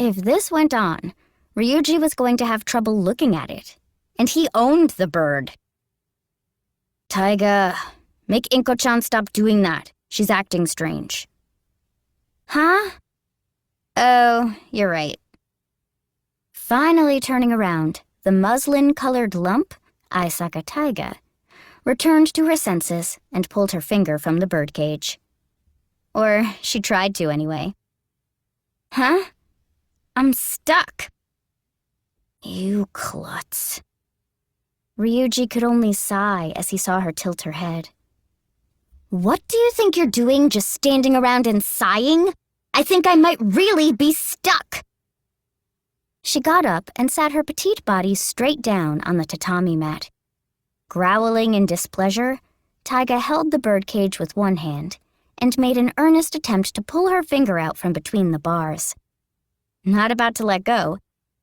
If this went on, Ryuji was going to have trouble looking at it, and he owned the bird. Taiga, make Inko-chan stop doing that. She's acting strange. Huh? Oh, you're right. Finally turning around, the muslin-colored lump, Aisaka Taiga, returned to her senses and pulled her finger from the birdcage. Or she tried to anyway. Huh? I'm stuck. You klutz. Ryuji could only sigh as he saw her tilt her head. What do you think you're doing, just standing around and sighing? I think I might really be stuck. She got up and sat her petite body straight down on the tatami mat. Growling in displeasure, Taiga held the birdcage with one hand and made an earnest attempt to pull her finger out from between the bars. Not about to let go,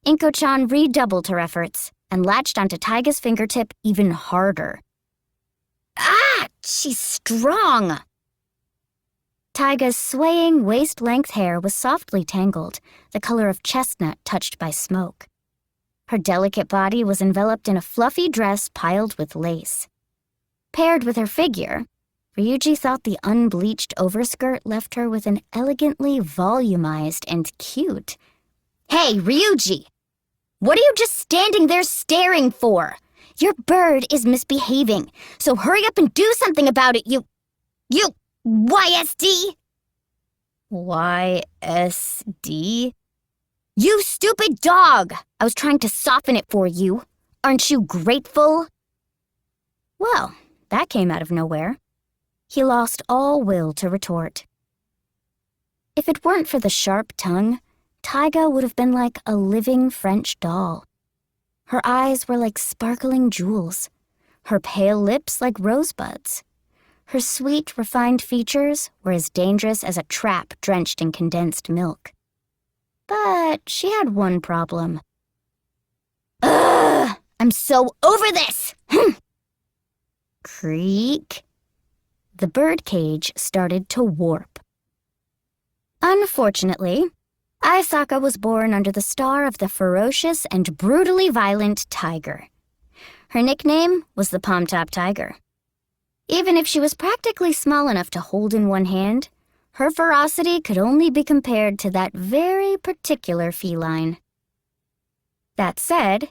Inko-chan redoubled her efforts and latched onto Taiga's fingertip even harder. Ah! She's strong! Taiga's swaying waist-length hair was softly tangled, the color of chestnut touched by smoke. Her delicate body was enveloped in a fluffy dress piled with lace. Paired with her figure, Ryuji thought the unbleached overskirt left her with an elegantly volumized and cute. Hey, Ryuji! What are you just standing there staring for? Your bird is misbehaving, so hurry up and do something about it, you YSD? YSD? You stupid dog! I was trying to soften it for you. Aren't you grateful? Well, that came out of nowhere. He lost all will to retort. If it weren't for the sharp tongue, Taiga would have been like a living French doll. Her eyes were like sparkling jewels, her pale lips like rosebuds. Her sweet, refined features were as dangerous as a trap drenched in condensed milk. But she had one problem. Ugh! I'm so over this! Creak. The birdcage started to warp. Unfortunately, Aisaka was born under the star of the ferocious and brutally violent tiger. Her nickname was the Palm-Top Tiger. Even if she was practically small enough to hold in one hand, her ferocity could only be compared to that very particular feline. That said,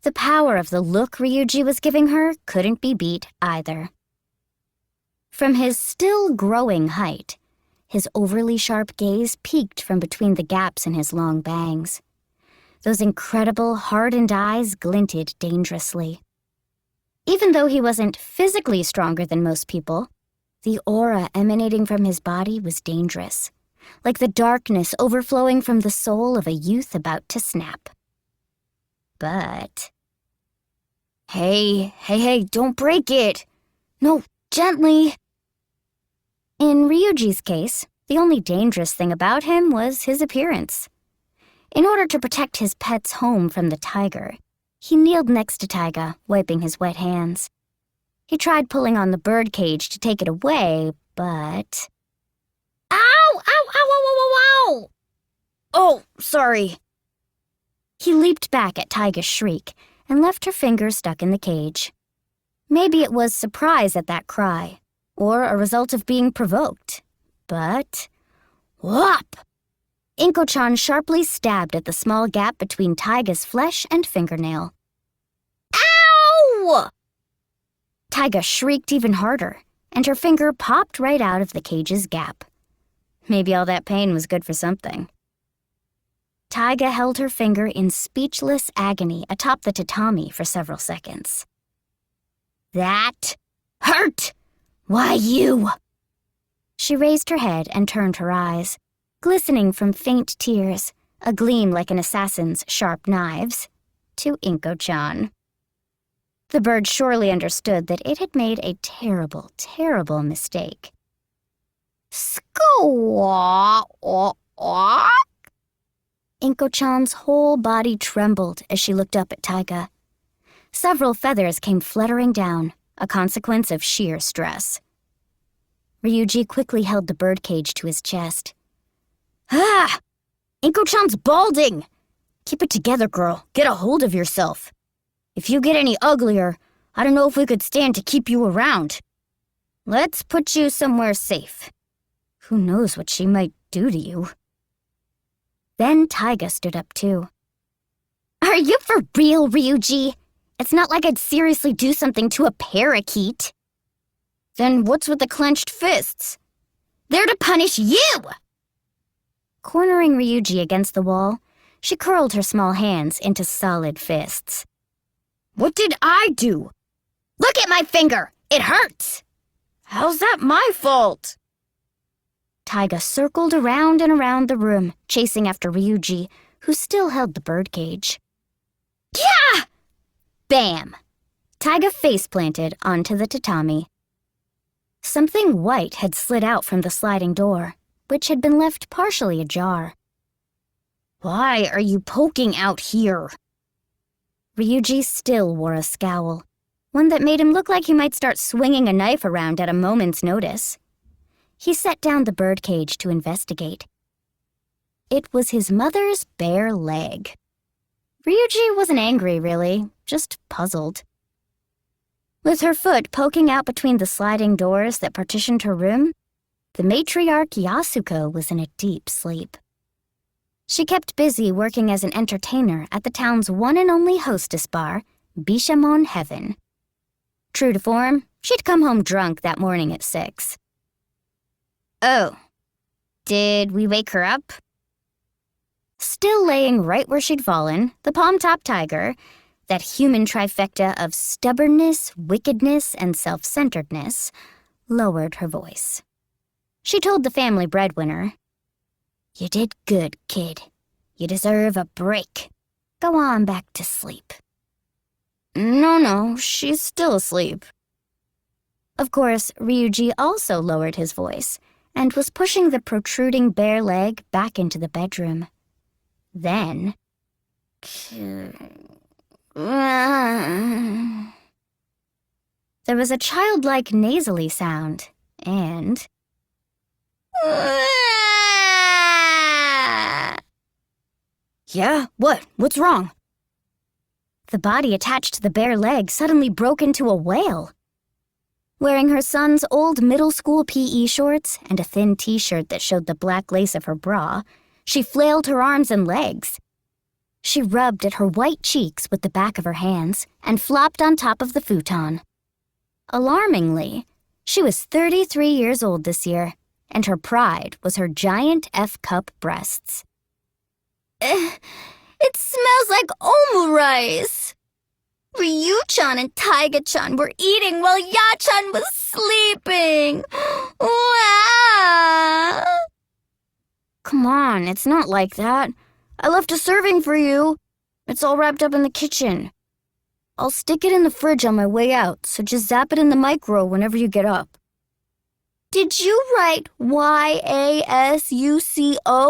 the power of the look Ryuji was giving her couldn't be beat either. From his still growing height, his overly sharp gaze peeked from between the gaps in his long bangs. Those incredible, hardened eyes glinted dangerously. Even though he wasn't physically stronger than most people, the aura emanating from his body was dangerous, like the darkness overflowing from the soul of a youth about to snap. But... Hey, don't break it! No, gently! In Ryuji's case, the only dangerous thing about him was his appearance. In order to protect his pet's home from the tiger, he kneeled next to Taiga, wiping his wet hands. He tried pulling on the birdcage to take it away, but... Ow! Ow! Ow! Ow! Ow! Ow! Oh, sorry. He leaped back at Taiga's shriek and left her finger stuck in the cage. Maybe it was surprise at that cry, or a result of being provoked. But... whop! Inko-chan sharply stabbed at the small gap between Taiga's flesh and fingernail. Ow! Taiga shrieked even harder, and her finger popped right out of the cage's gap. Maybe all that pain was good for something. Taiga held her finger in speechless agony atop the tatami for several seconds. That hurt! Why you? She raised her head and turned her eyes, glistening from faint tears, a gleam like an assassin's sharp knives, to Inko-chan. The bird surely understood that it had made a terrible, terrible mistake. Squawk! Inko-chan's whole body trembled as she looked up at Taiga. Several feathers came fluttering down, a consequence of sheer stress. Ryuji quickly held the birdcage to his chest. Ah! Inko-chan's balding! Keep it together, girl. Get a hold of yourself. If you get any uglier, I don't know if we could stand to keep you around. Let's put you somewhere safe. Who knows what she might do to you? Then Taiga stood up too. Are you for real, Ryuji? It's not like I'd seriously do something to a parakeet. Then what's with the clenched fists? They're to punish you! Cornering Ryuji against the wall, she curled her small hands into solid fists. What did I do? Look at my finger! It hurts! How's that my fault? Taiga circled around and around the room, chasing after Ryuji, who still held the birdcage. Yeah! Bam! Taiga face-planted onto the tatami. Something white had slid out from the sliding door, which had been left partially ajar. Why are you poking out here? Ryuji still wore a scowl, one that made him look like he might start swinging a knife around at a moment's notice. He set down the birdcage to investigate. It was his mother's bare leg. Ryuji wasn't angry, really, just puzzled. With her foot poking out between the sliding doors that partitioned her room, the matriarch Yasuko was in a deep sleep. She kept busy working as an entertainer at the town's one and only hostess bar, Bishamon Heaven. True to form, she'd come home drunk that morning at 6. Oh, did we wake her up? Still laying right where she'd fallen, the palm-top tiger, that human trifecta of stubbornness, wickedness, and self-centeredness, lowered her voice. She told the family breadwinner, "You did good, kid. You deserve a break. Go on back to sleep." No, she's still asleep. Of course, Ryuji also lowered his voice and was pushing the protruding bare leg back into the bedroom. Then... there was a childlike nasally sound, and... Yeah, what? What's wrong? The body attached to the bare leg suddenly broke into a wail. Wearing her son's old middle school PE shorts and a thin t-shirt that showed the black lace of her bra, she flailed her arms and legs. She rubbed at her white cheeks with the back of her hands and flopped on top of the futon. Alarmingly, she was 33 years old this year, and her pride was her giant F-cup breasts. It smells like omurice. Ryu-chan and Taiga-chan were eating while Ya-chan was sleeping. Wow. Come on, it's not like that. I left a serving for you. It's all wrapped up in the kitchen. I'll stick it in the fridge on my way out, so just zap it in the micro whenever you get up. Did you write Y-A-S-U-C-O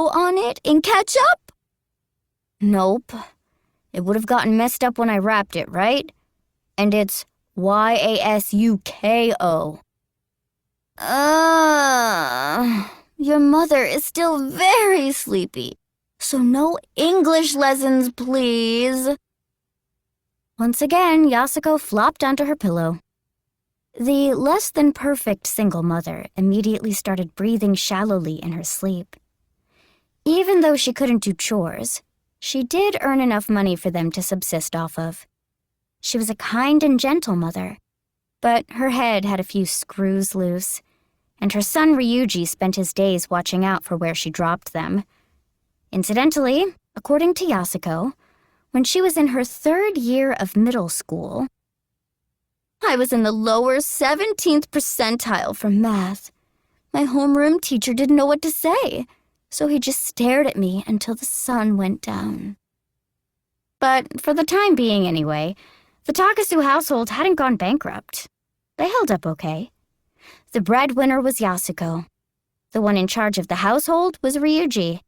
on it in ketchup? Nope. It would have gotten messed up when I wrapped it, right? And it's Y-A-S-U-K-O. Your mother is still very sleepy, so no English lessons, please. Once again, Yasuko flopped onto her pillow. The less-than-perfect single mother immediately started breathing shallowly in her sleep. Even though she couldn't do chores, she did earn enough money for them to subsist off of. She was a kind and gentle mother, but her head had a few screws loose, and her son Ryuji spent his days watching out for where she dropped them. Incidentally, according to Yasuko, when she was in her 3rd year of middle school, I was in the lower 17th percentile for math. My homeroom teacher didn't know what to say, so he just stared at me until the sun went down. But for the time being anyway, the Takasu household hadn't gone bankrupt. They held up okay. The breadwinner was Yasuko. The one in charge of the household was Ryuji.